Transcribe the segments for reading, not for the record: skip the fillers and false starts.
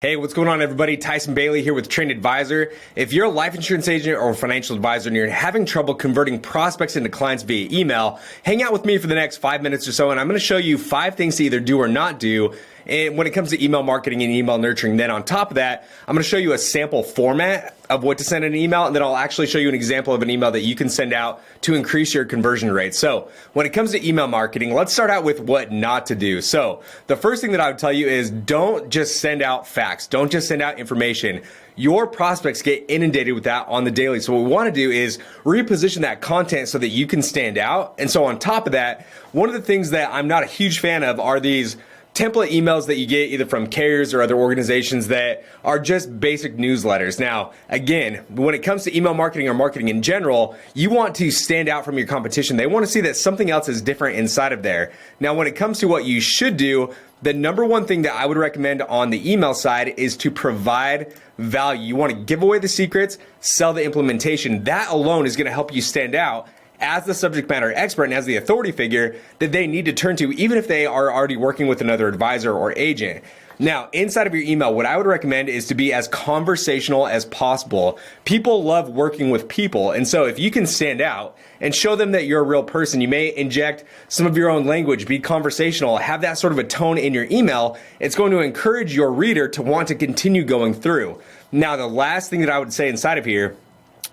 Hey, what's going on, everybody? Tyson Bailey here with Trend Advisor. If you're a life insurance agent or a financial advisor and you're having trouble converting prospects into clients via email, hang out with me for the next 5 minutes or so, and I'm going to show you 5 things to either do or not do when it comes to email marketing and email nurturing. Then on top of that, I'm going to show you a sample format of what to send in an email, and then I'll actually show you an example of an email that you can send out to increase your conversion rate. So when it comes to email marketing, let's start out with what not to do. So the first thing that I would tell you is don't just send out facts. Don't just send out information. Your prospects get inundated with that on the daily. So what we want to do is reposition that content so that you can stand out. And so on top of that, one of the things that I'm not a huge fan of are these template emails that you get either from carriers or other organizations that are just basic newsletters. Now, again, when it comes to email marketing or marketing in general, you want to stand out from your competition. They want to see that something else is different inside of there. Now, when it comes to what you should do, the number one thing that I would recommend on the email side is to provide value. You want to give away the secrets, sell the implementation. That alone is going to help you stand out as the subject matter expert and as the authority figure that they need to turn to, even if they are already working with another advisor or agent. Now, inside of your email, what I would recommend is to be as conversational as possible. People love working with people. And so if you can stand out and show them that you're a real person, you may inject some of your own language, be conversational, have that sort of a tone in your email. It's going to encourage your reader to want to continue going through. Now, the last thing that I would say inside of here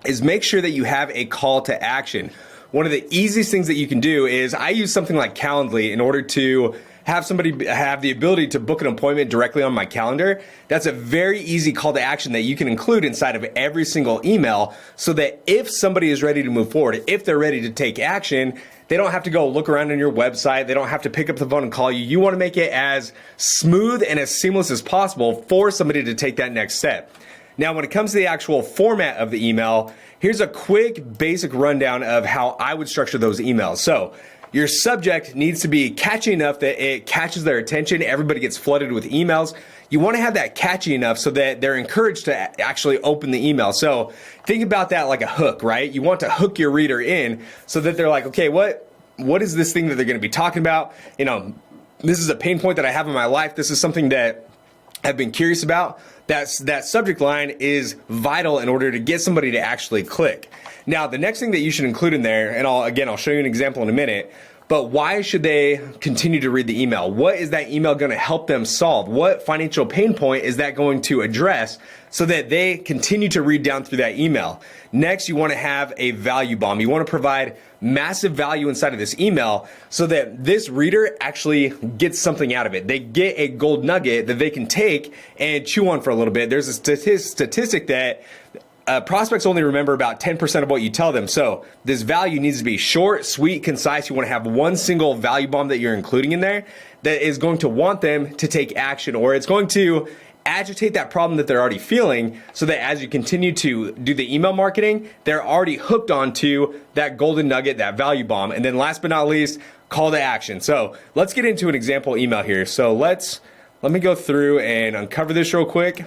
is make sure that you have a call to action. One of the easiest things that you can do is I use something like Calendly in order to have somebody have the ability to book an appointment directly on my calendar. That's a very easy call to action that you can include inside of every single email so that if somebody is ready to move forward, if they're ready to take action, they don't have to go look around on your website. They don't have to pick up the phone and call you. You want to make it as smooth and as seamless as possible for somebody to take that next step. Now, when it comes to the actual format of the email, here's a quick basic rundown of how I would structure those emails. So your subject needs to be catchy enough that it catches their attention. Everybody gets flooded with emails. You want to have that catchy enough so that they're encouraged to actually open the email. So think about that like a hook, right? You want to hook your reader in so that they're like, okay, what is this thing that they're going to be talking about? You know, this is a pain point that I have in my life. This is something that I've been curious about. That subject line is vital in order to get somebody to actually click. Now, the next thing that you should include in there, and I'll show you an example in a minute, but why should they continue to read the email? What is that email going to help them solve? What financial pain point is that going to address so that they continue to read down through that email? Next, you want to have a value bomb. You want to provide massive value inside of this email so that this reader actually gets something out of it. They get a gold nugget that they can take and chew on for a little bit. There's a statistic that prospects only remember about 10% of what you tell them. So this value needs to be short, sweet, concise. You want to have one single value bomb that you're including in there that is going to want them to take action, or it's going to agitate that problem that they're already feeling so that as you continue to do the email marketing, they're already hooked onto that golden nugget, that value bomb. And then last but not least, call to action. So let's get into an example email here. So let me go through and uncover this real quick.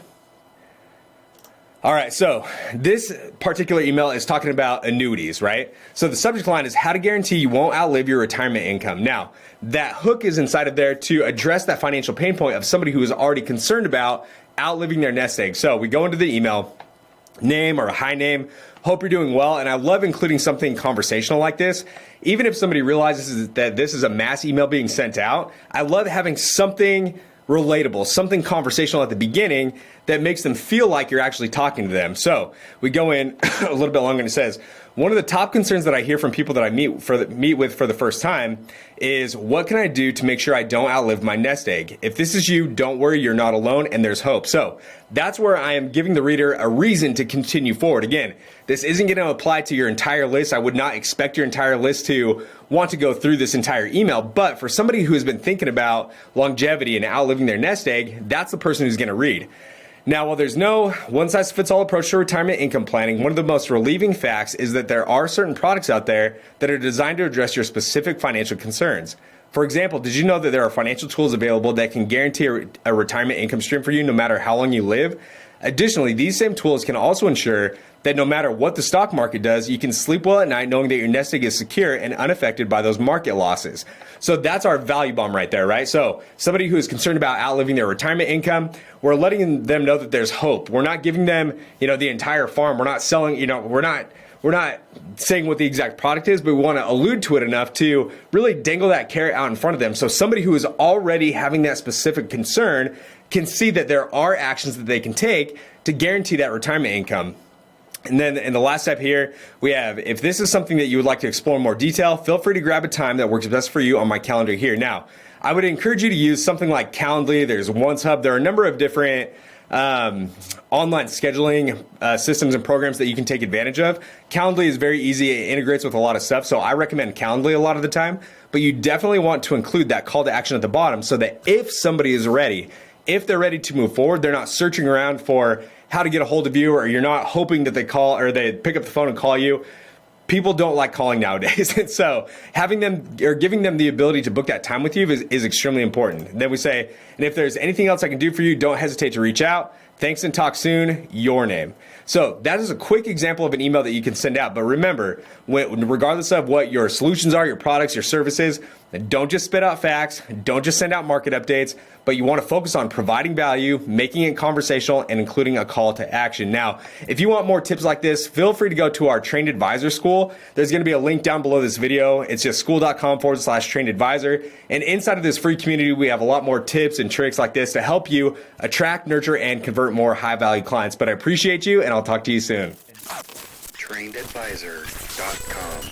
All right, so this particular email is talking about annuities, right? So the subject line is how to guarantee you won't outlive your retirement income. Now, that hook is inside of there to address that financial pain point of somebody who is already concerned about outliving their nest egg. So we go into the email, name or a hi name, hope you're doing well, and I love including something conversational like this. Even if somebody realizes that this is a mass email being sent out, I love having something relatable, something conversational at the beginning that makes them feel like you're actually talking to them. So we go in a little bit longer and it says, one of the top concerns that I hear from people that I meet with for the first time is, what can I do to make sure I don't outlive my nest egg? If this is you, don't worry, you're not alone and there's hope. So that's where I am giving the reader a reason to continue forward. Again, this isn't going to apply to your entire list. I would not expect your entire list to want to go through this entire email, but for somebody who has been thinking about longevity and outliving their nest egg, that's the person who's going to read. Now, while there's no one-size-fits-all approach to retirement income planning, one of the most relieving facts is that there are certain products out there that are designed to address your specific financial concerns. For example, did you know that there are financial tools available that can guarantee a retirement income stream for you no matter how long you live? Additionally, these same tools can also ensure that no matter what the stock market does, you can sleep well at night knowing that your nest egg is secure and unaffected by those market losses. So that's our value bomb right there, right? So somebody who is concerned about outliving their retirement income, we're letting them know that there's hope. We're not giving them, the entire farm. We're not selling, we're not saying what the exact product is, but we want to allude to it enough to really dangle that carrot out in front of them. So somebody who is already having that specific concern can see that there are actions that they can take to guarantee that retirement income. And then in the last step here, we have, if this is something that you would like to explore in more detail, feel free to grab a time that works best for you on my calendar here. Now, I would encourage you to use something like Calendly. There's OneHub. There are a number of different online scheduling systems and programs that you can take advantage of. Calendly is very easy. It integrates with a lot of stuff. So I recommend Calendly a lot of the time, but you definitely want to include that call to action at the bottom so that if somebody is ready, if they're ready to move forward, they're not searching around for how to get a hold of you, or you're not hoping that they call or they pick up the phone and call you. People don't like calling nowadays. And so having them or giving them the ability to book that time with you is extremely important. And then we say, and if there's anything else I can do for you, don't hesitate to reach out. Thanks and talk soon, your name. So that is a quick example of an email that you can send out. But remember, regardless of what your solutions are, your products, your services, don't just spit out facts, don't just send out market updates, but you want to focus on providing value, making it conversational, and including a call to action. Now, if you want more tips like this, feel free to go to our Trained Advisor School. There's going to be a link down below this video. It's just school.com/trained advisor. And inside of this free community, we have a lot more tips and tricks like this to help you attract, nurture, and convert more high-value clients. But I appreciate you, and I'll talk to you soon. TrainedAdvisor.com